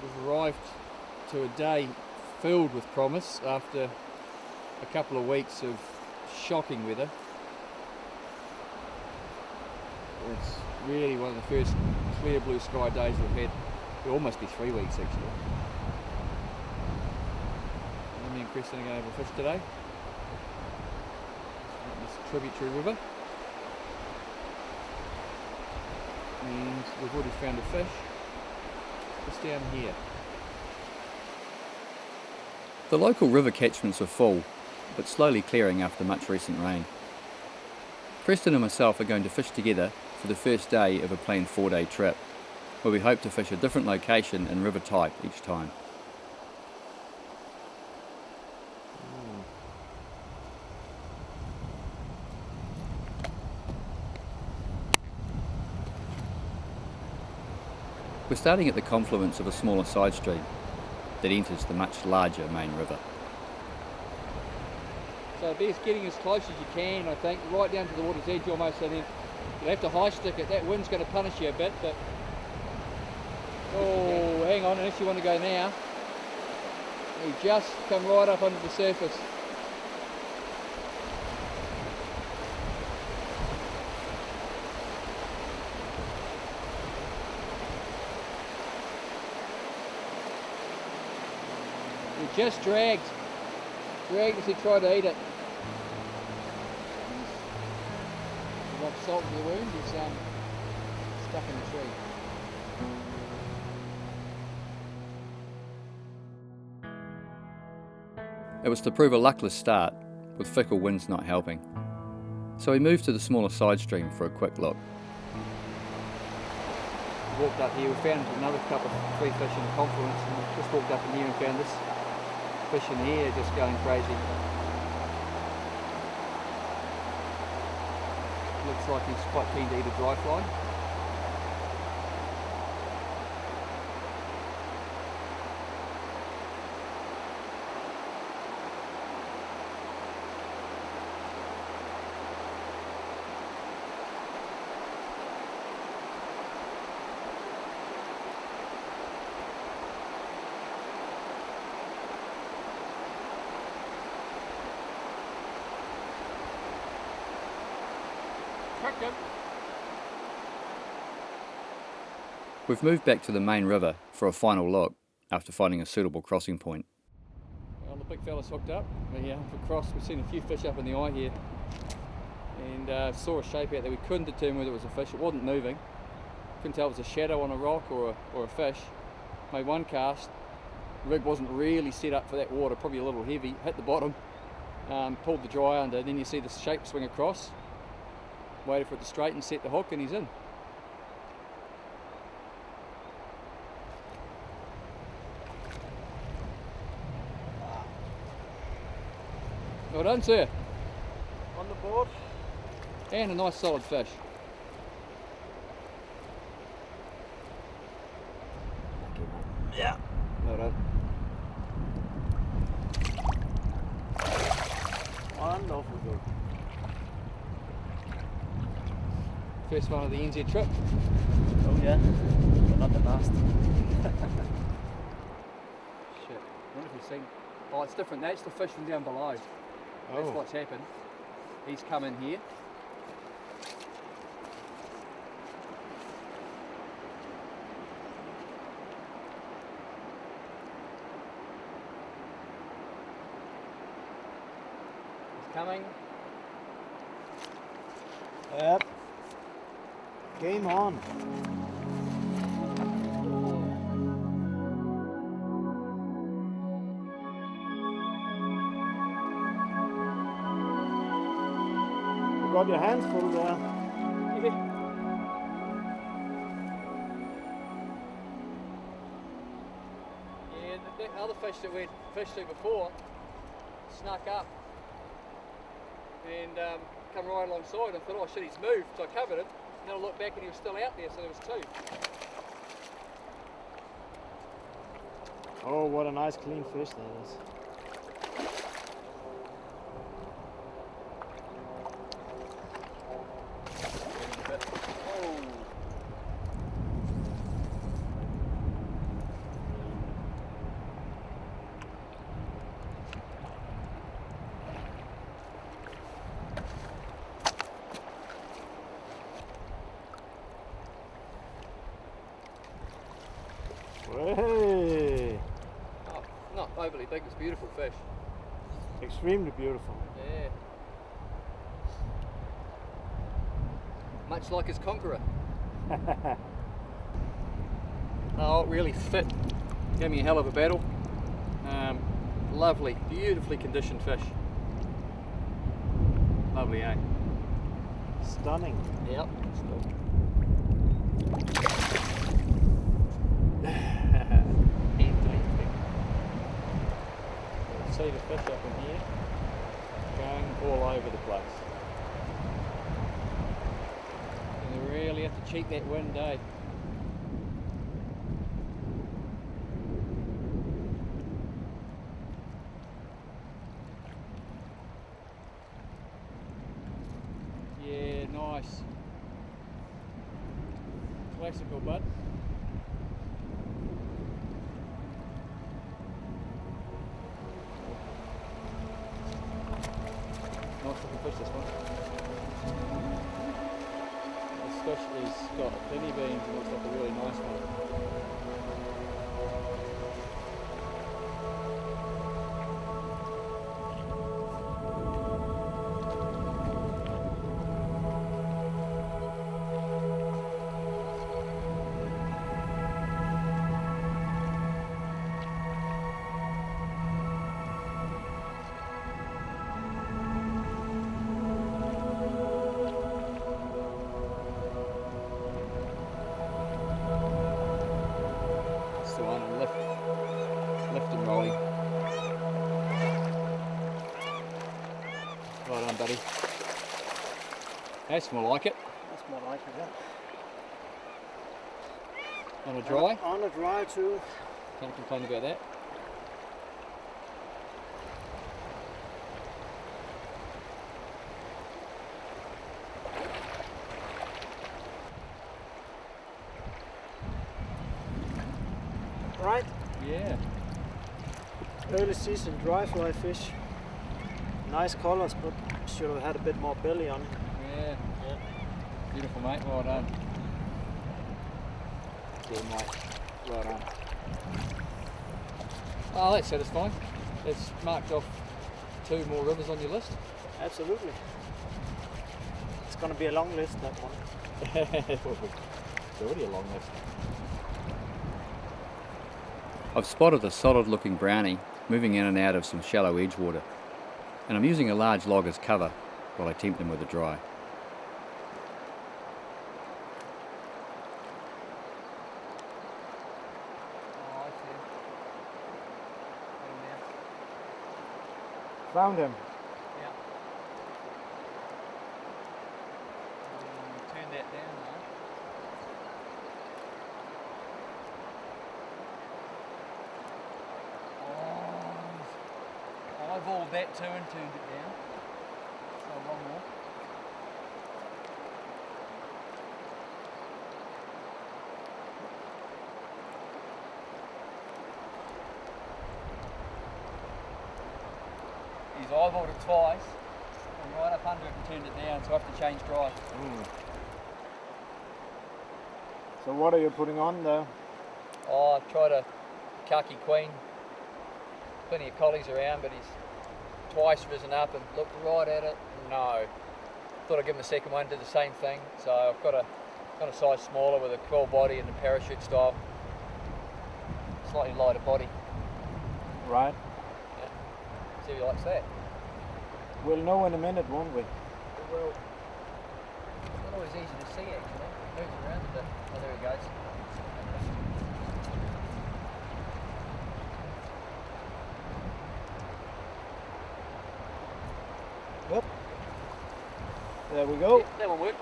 we've arrived to a day filled with promise after a couple of weeks of shocking weather. It's really one of the first clear blue sky days we've had. It'll almost be 3 weeks actually. And me and Kresten are going to have a fish today. This tributary river. And we've already found a fish just down here. The local river catchments are full, but slowly clearing after much recent rain. Kresten and myself are going to fish together for the first day of a planned 4-day trip, where we hope to fish a different location and river type each time. We're starting at the confluence of a smaller side stream that enters the much larger main river. So best getting as close as you can, I think, right down to the water's edge almost, and then you'll have to high stick it. That wind's going to punish you a bit, but... Oh, hang on, unless you want to go now. You just come right up under the surface. You just dragged as you try to eat it. You want salt in your wound, it's stuck in the tree. It was to prove a luckless start, with fickle winds not helping. So we moved to the smaller side stream for a quick look. We walked up here, we found another couple of 3 fish in the confluence, and we just walked up in here and found this fish in here just going crazy. Looks like he's quite keen to eat a dry fly. We've moved back to the main river for a final look after finding a suitable crossing point. Well, the big fella's hooked up. We're across. We've seen a few fish up in the eye here, and saw a shape out there. We couldn't determine whether it was a fish. It wasn't moving. Couldn't tell if it was a shadow on a rock or a fish. Made one cast. The rig wasn't really set up for that water. Probably a little heavy. Hit the bottom. Pulled the dry under. Then you see the shape swing across. Waited for it to straighten, set the hook, and he's in. Well done, sir. On the board. And a nice solid fish. Yeah. Well done. Wonderful good. First one of the NZ trip. Oh yeah, but not the last. Shit. I wonder if you've seen... Oh, it's different. That's the fish from down below. That's what's happened. He's come in here. He's coming. Yep. Game on. Got your hands full there. Yeah, the other fish that we'd fished to before snuck up and come right alongside. I thought, oh shit, he's moved, so I covered him. And then I looked back and he was still out there, so there was 2. Oh, what a nice clean fish that is. Hey! Oh, not overly big, it's beautiful fish. Extremely beautiful. Yeah. Much like his conqueror. Oh, it really fit. Gave me a hell of a battle. Lovely, beautifully conditioned fish. Lovely, eh? Stunning. Yep. See the fish up in here, going all over the place. And you really have to cheat that wind, eh? Yeah, nice. Classical, bud. Nice looking fish, this one. This fish has got plenty beans and looks like a really nice one. That's the one, and lift and rolling. Right on, buddy. That's more like it. That's more like it, yeah. On a dry. On a dry too. Can't complain about that. Right? Yeah. Early season dry fly fish. Nice colors, but should have had a bit more belly on it. Yeah. Yeah. Beautiful, mate. Well done. Good, mate. Well done. Oh, that's satisfying. It's marked off 2 more rivers on your list. Absolutely. It's going to be a long list, that one. It's already a long list. I've spotted a solid looking brownie moving in and out of some shallow edge water, and I'm using a large log as cover while I tempt them with a dry. Found him. Yeah. Turn that down now. Oh, I've eyeballed that too and turned it down. So one more. He's eyeballed it twice, and right up under it and turned it down, so I have to change drive. So what are you putting on there? Oh, I've tried a khaki queen. Plenty of collies around, but he's twice risen up and looked right at it. No. Thought I'd give him a second one, did the same thing. So I've got a size smaller with a quill body and a parachute style. Slightly lighter body. Right. Yeah. See if he likes that. We'll know in a minute, won't we? Well, it's not always easy to see actually. He moves around a bit. Oh, there he goes. Yep. There we go. Yeah, that one worked.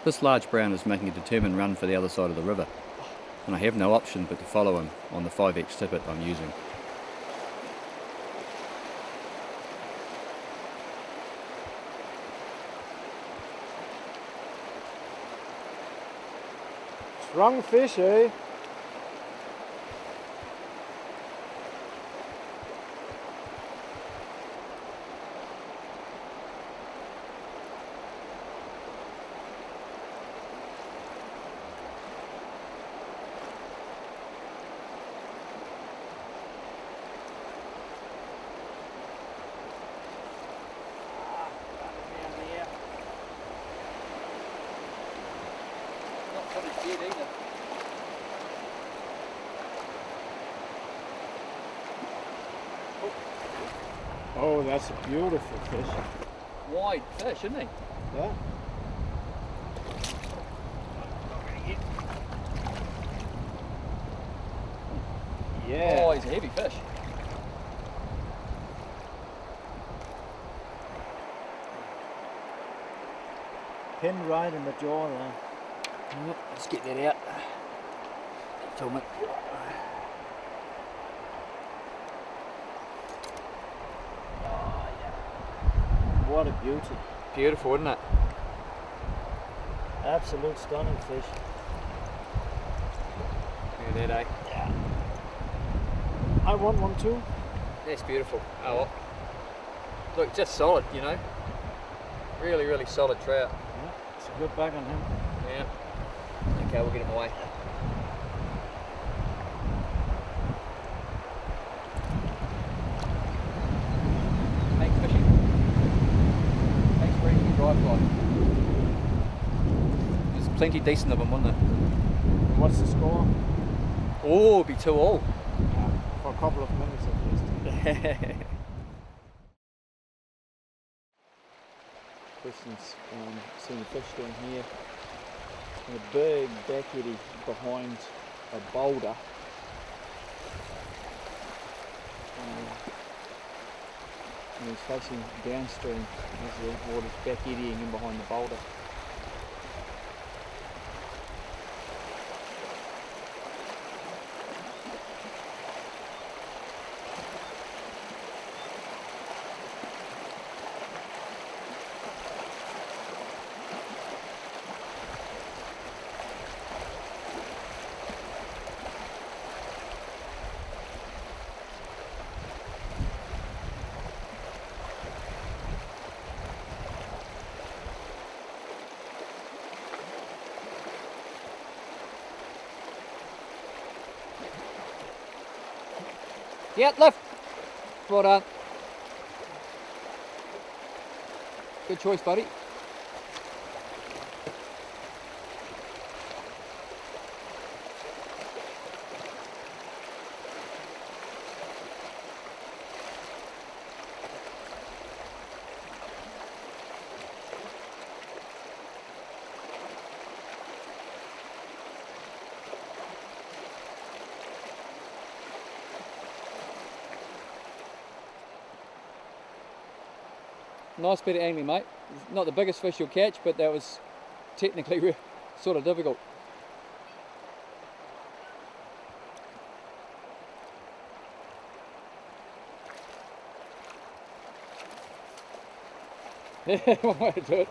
This large brown is making a determined run for the other side of the river, and I have no option but to follow him on the 5X tippet I'm using. Strong fish, eh? Oh, that's a beautiful fish. Wide fish, isn't he? Yeah. Yeah. Oh, he's a heavy fish. Pin right in the jaw there. Yep, let's get that out. Film it. What a beauty. Beautiful, isn't it? Absolute stunning fish. Look at that, eh? Yeah. I want one too. That's beautiful. Oh well. Look, just solid, you know. Really, really solid trout. Yeah, it's a good bag on him. Yeah. Okay, we'll get him away. Thanks, fishing. Thanks for eating your dry fly. There's plenty decent of them, wasn't there? What's the score? Oh, it'd be 2-all. Yeah, for a couple of minutes at least. Kristen's seeing a fish down here. A big back eddy behind a boulder. And he's facing downstream as the water's back eddying in behind the boulder. Yeah, left. Well done. Good choice, buddy. Nice bit of angling, mate. Not the biggest fish you'll catch, but that was technically sort of difficult. One way to do it.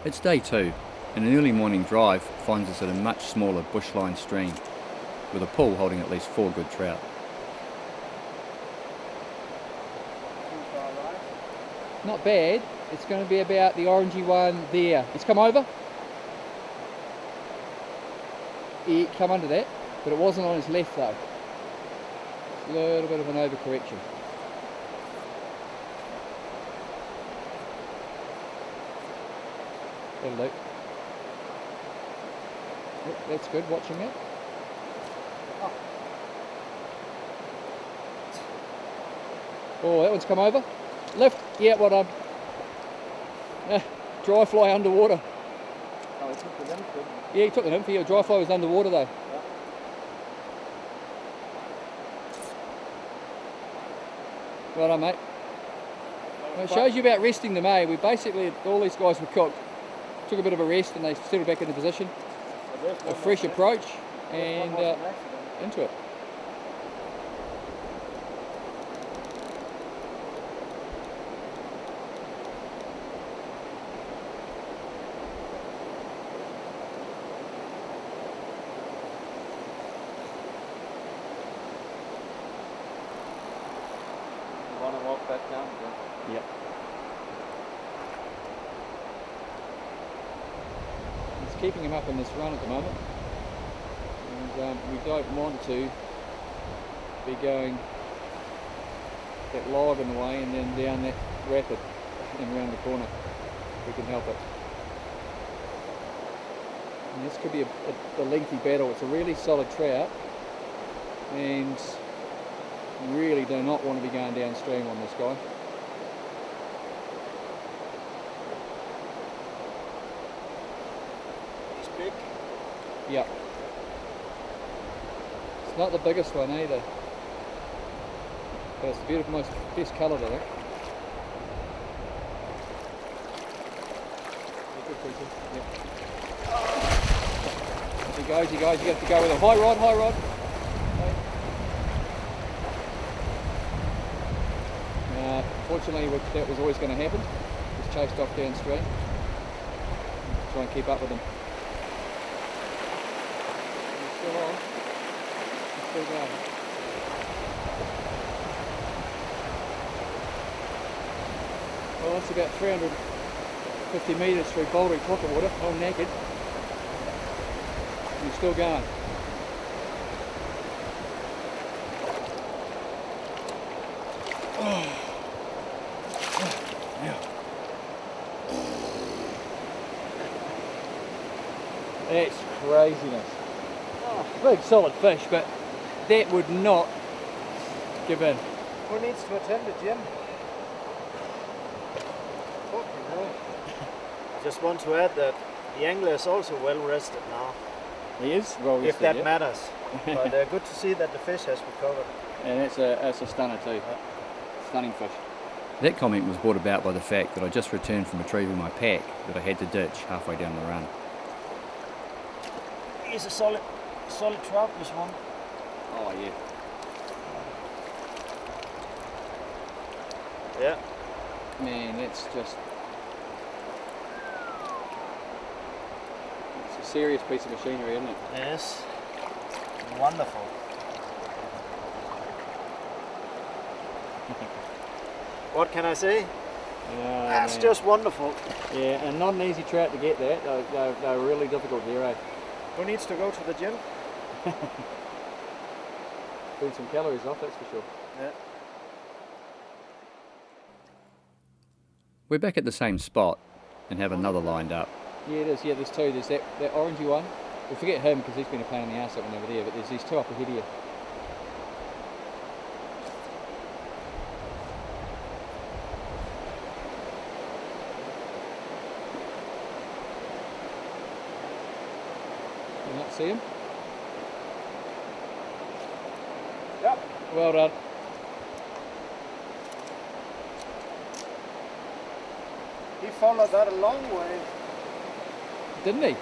It's day 2, and an early morning drive finds us at a much smaller bushline stream, with a pool holding at least 4 good trout. Not bad. It's going to be about the orangey one there. It's come over. He come under that, but it wasn't on his left though. A little bit of an overcorrection. That'll do. Yep, that's good, watching that. Oh, that one's come over. Lift. Yeah, well done. Dry fly underwater. Oh, he took the nymph, didn't Yeah, he took the nymph. Yeah, dry fly was underwater though. Yeah. Well done, mate. Well, it shows you about resting them, eh? We basically, all these guys were cooked. Took a bit of a rest and they settled back into position. A fresh approach and into it. fat down. Yep. It's keeping him up in this run at the moment, and we don't want to be going that log in the way and then down that rapid and round the corner. We can help it. And this could be a lengthy battle. It's a really solid trout, and you really do not want to be going downstream on this guy. He's big. Yep. It's not the biggest one either, but it's the beautiful, best coloured, I think. Yep. He goes, you have to go with a high rod. Fortunately, that was always going to happen. Just chased off downstream. Try and keep up with him. He's still on. He's still going. Well, that's about 350 metres through bouldery pocket water, all naked. He's still going. That's craziness. Big solid fish, but that would not give in. Who needs to attend the gym? Fucking hell. I just want to add that the angler is also well rested now. He is well rested, if that yeah. matters. But good to see that the fish has recovered. And that's a stunner too. Stunning fish. That comment was brought about by the fact that I just returned from retrieving my pack that I had to ditch halfway down the run. He's a solid trout, this one. Oh yeah. Yeah. Man, that's just... It's a serious piece of machinery, isn't it? Yes. Wonderful. What can I say? That's man. just wonderful. Yeah, and not an easy trout to get that. They're really difficult here, eh? Who needs to go to the gym? Burn some calories off, that's for sure. Yeah. We're back at the same spot and have another lined up. Yeah, it is. Yeah, there's two. There's that orangey one. We forget him because he's been a pain in the ass that one over there, but there's these two up ahead here. You not see him? Yep. Well done. He followed that a long way. Didn't he?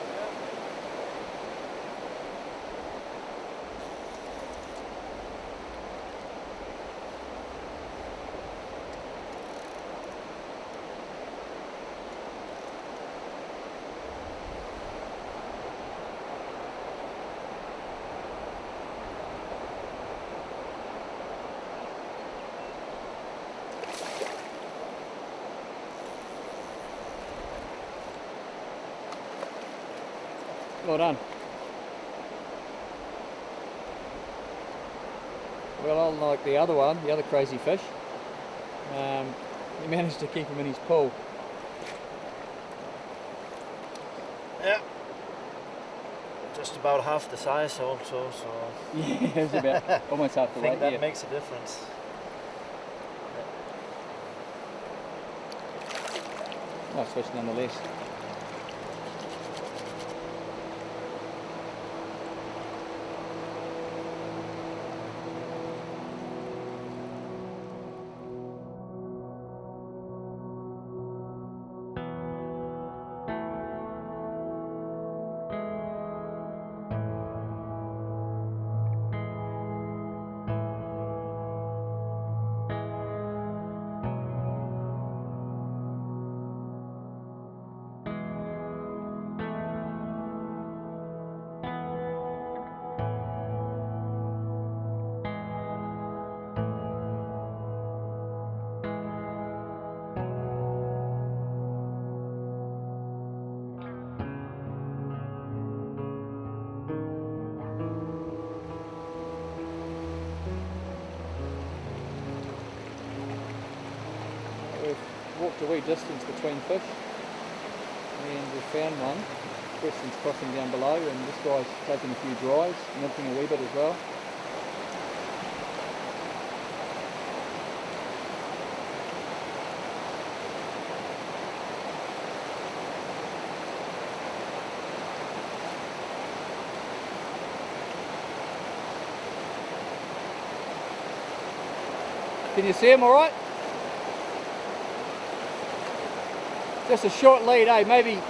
Well done. Well, unlike the other one, the other crazy fish, he managed to keep him in his pool. Yeah. Just about half the size also, so... Yeah, it was about almost half the I think weight, that yeah. makes a difference. Nice fish nonetheless. a wee distance between fish, and we found one. Kresten's crossing down below, and this guy's taking a few dries, nymphing a wee bit as well. Can you see him all right? Just a short lead, eh?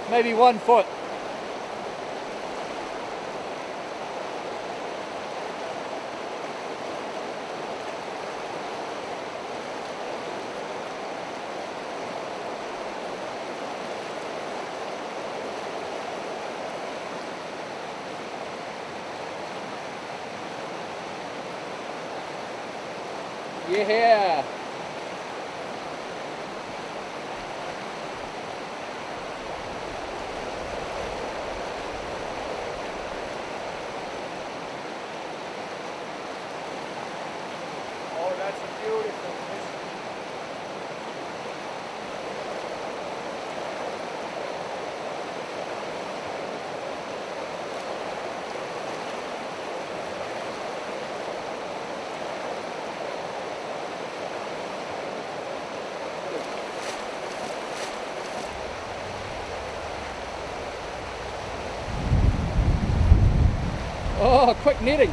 Maybe 1 foot. Yeah. Oh, that's a beautiful fish. Oh, quick netting.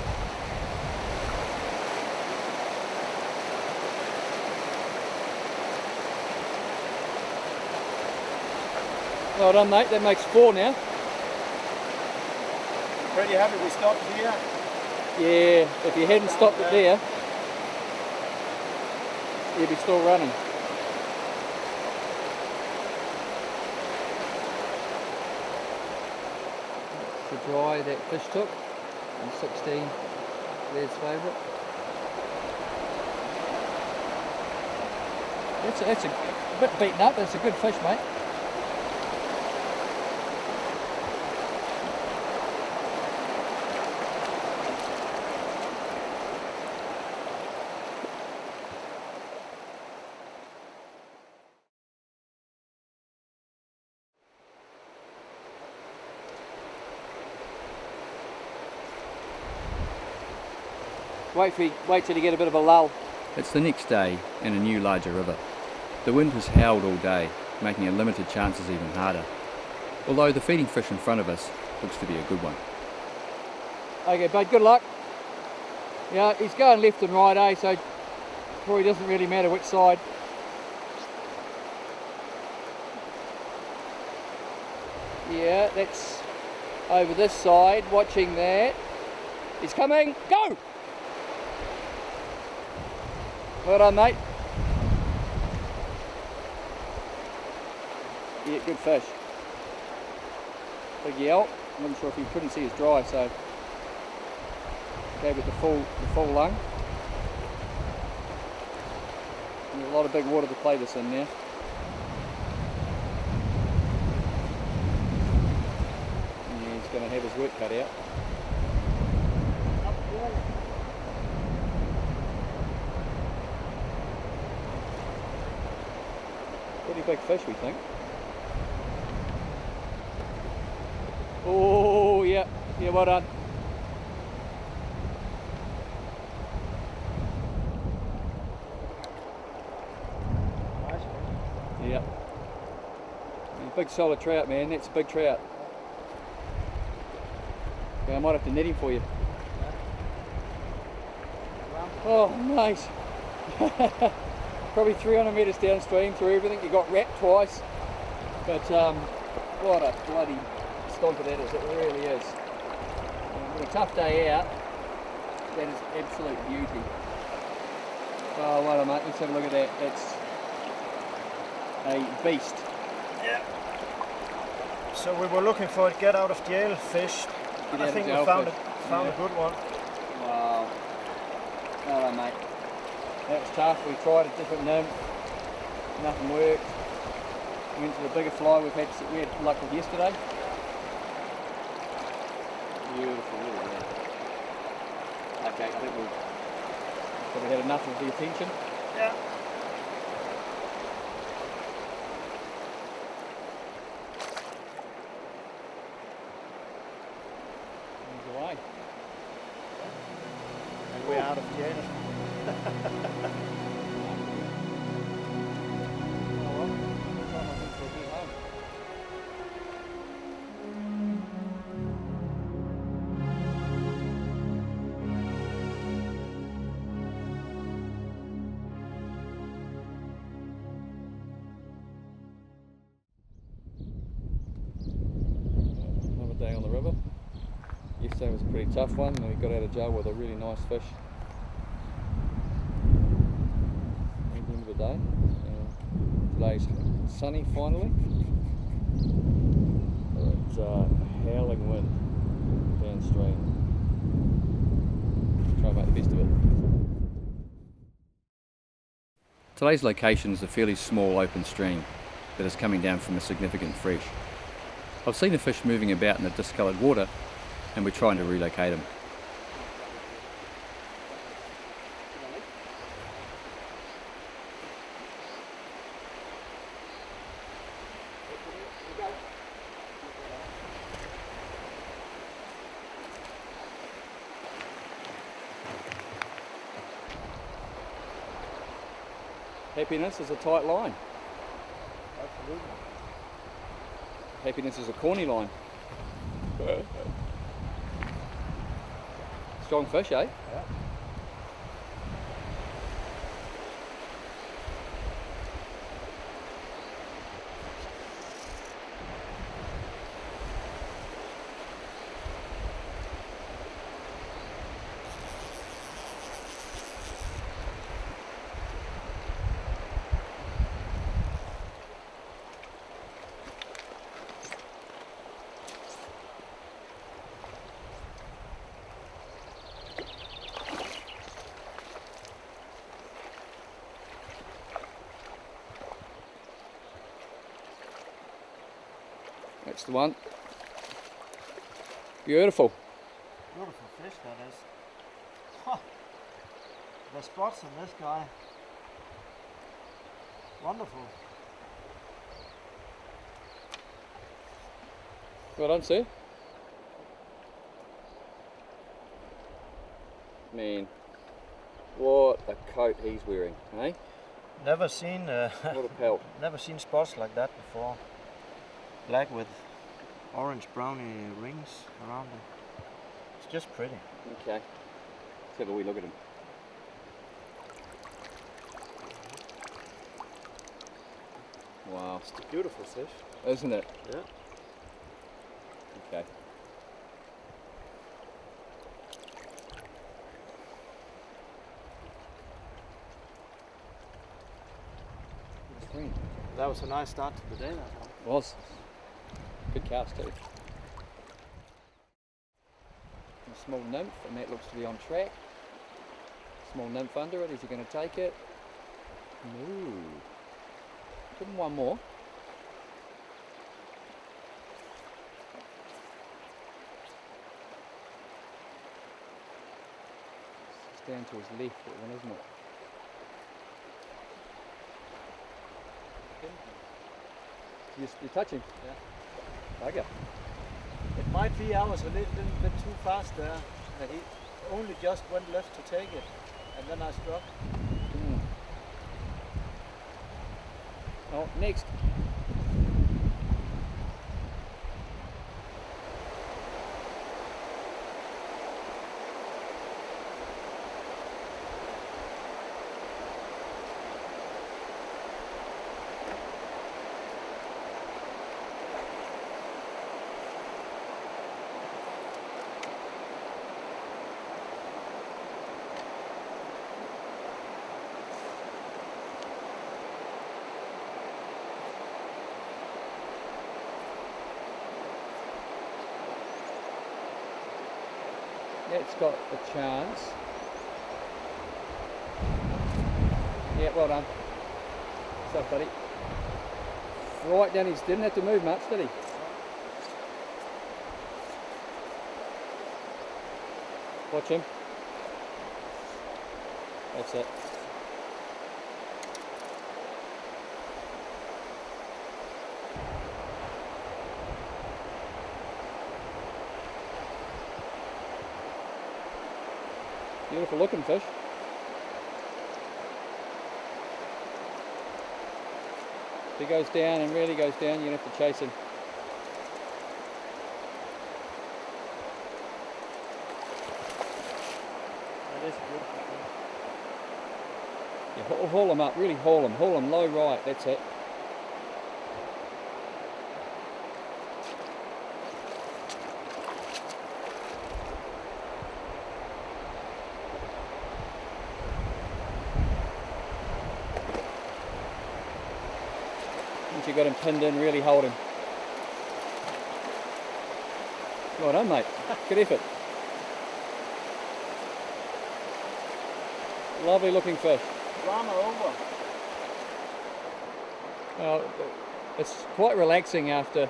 Well done, mate. That makes 4 now. Pretty happy we stopped here. Yeah, if you hadn't stopped it there, you'd be still running. That's the dry that fish took, and 16, Led's favourite. That's a bit beaten up, that's a good fish, mate. Wait till you get a bit of a lull. It's the next day and a new larger river. The wind has howled all day, making our limited chances even harder. Although the feeding fish in front of us looks to be a good one. Okay, bud, good luck. Yeah, he's going left and right, eh? So probably doesn't really matter which side. Yeah, that's over this side, watching that. He's coming, go! Well done, mate. Yeah, good fish. Big yell. I'm not sure if you couldn't see his dry, so gave it the full lung. And there's a lot of big water to play this in now. Yeah, he's going to have his work cut out. Pretty big fish, we think. Oh, yeah, well done. Nice. Yeah. Big solid trout, man. That's a big trout. Okay, I might have to net him for you. Oh, nice. Probably 300 metres downstream through everything. You got wrapped twice, but what a bloody stonker that is. It really is. With a tough day out, that is absolute beauty. Oh, well done, mate. Let's have a look at that. That's a beast. Yeah. So we were looking for a get out of jail fish. I think we found a good one. Wow. Well done, mate. That was tough. We tried a different nymph. Nothing worked. Went to the bigger fly we had luck with yesterday. Beautiful, look at that. Okay, I think we've probably had enough of the attention. Yeah. eh? And we're out of Jane. Oh well, looks like I think we'll be home. Another day on the river. Yesterday was a pretty tough one, and we got out of jail with a really nice fish. At the end of the day. Today's sunny finally. It's howling wind downstream. Try and make the best of it. Today's location is a fairly small open stream that is coming down from a significant fresh. I've seen the fish moving about in the discoloured water, and we're trying to relocate them. Happiness is a tight line. Absolutely. Happiness is a corny line. Strong fish, eh? Yeah. That's the one. Beautiful. Beautiful fish that is. Huh. The spots on this guy. Wonderful. Well done, sir. Man, what a coat he's wearing, eh? Never seen What a pelt. never seen spots like that before. Black with orange browny rings around it. It's just pretty. Okay. Let's have a wee look at him. Wow. It's a beautiful fish. Isn't it? Yeah. Okay. That was a nice start to the day, that one. Was. Good cast too. A small nymph, and that looks to be on track. Small nymph under it. Is he going to take it? No. Give him one more. It's down to his left, that one, isn't it? You're touching? Yeah. Bugger. It might be I was a little bit too fast there. He only just went left to take it, and then I struck. Oh, next. It's got a chance. Yeah, well done. Stuff, buddy. Right down his, didn't have to move much, did he? Watch him. That's it. Beautiful looking fish. If he goes down and really goes down, you're going to have to chase him. That is a beautiful thing. Yeah, haul him up, really haul him low right, that's it. Once you've got him pinned in, really hold him. Well done, mate. Good effort. Lovely looking fish. Run over. Well, it's quite relaxing after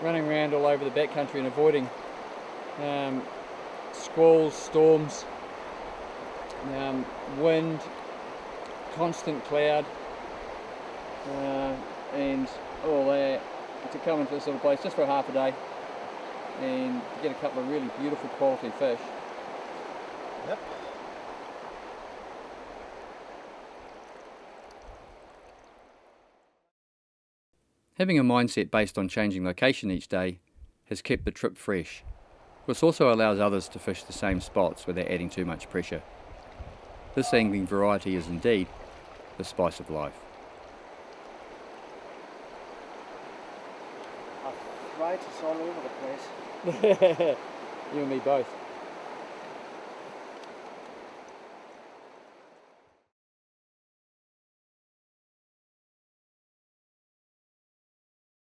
running around all over the backcountry and avoiding squalls, storms, wind, constant cloud, and all that, to come into this little place just for half a day and get a couple of really beautiful quality fish. Yep. Having a mindset based on changing location each day has kept the trip fresh, which also allows others to fish the same spots without adding too much pressure. This angling variety is indeed the spice of life. Arthritis all over the place. You and me both.